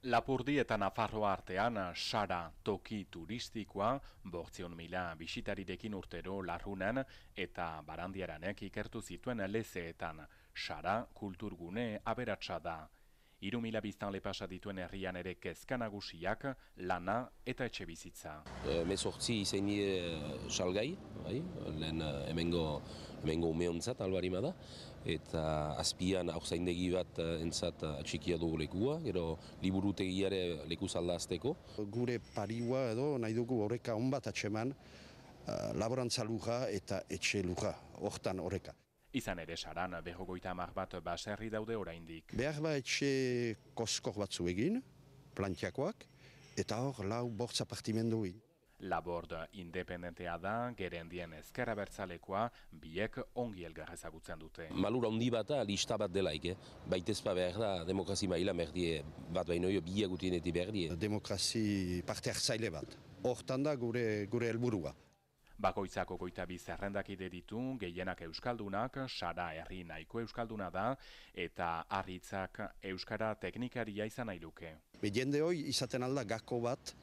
Lapurdi eta Nafarroa artean Sara toki turistikoa 800.000 bisitarirekin urtero Larrunan eta Barandiaranek ikertu zituen lezeetan. Sara kulturgune aberatsa da. 3.000 biztanle pasa dituen herrian ere kezka nagusiak, lana eta etxe bizitza. 18 izaini salgai, lehen hemengo umeontzat albarima da, eta azpian aurzaindegi bat entzat atxikia dugu lekua, gero liburutegiare leku zaldazteko. Gure pariua edo nahi dugu horreka onbat atxeman, laborantza luja eta etxe luja, hortan horreka. Izan ere Saran 50 bat baserri daude oraindik. Behar ba etxe koskor batzu egin, plantiakoak, eta hor lau bortz apartimendu egin. Labord independentea da, gerendien ezker abertzalekoa, biek ongi elgar ezagutzen dute. Malura handi bat lista bat delaik, baitezpa behar da demokrazi maila merdie bat bainoio biak gutieneti berdie. Demokrazi parte hartzaile bat, hortan da gure helburua. Bakoitzako 22 zerrendakide ditu, gehienak euskaldunak, Sara herri nahiko euskalduna da, eta Arritzak euskara teknikaria izan nahi luke. Jende hoi izaten alda gako bat,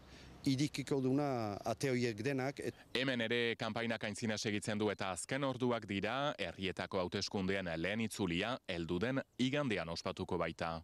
irikiko duna ate horiek denak. Hemen ere kanpainak aintzina segitzen du eta azken orduak dira, herrietako hauteskundean lehen itzulia, helduden igandean ospatuko baita.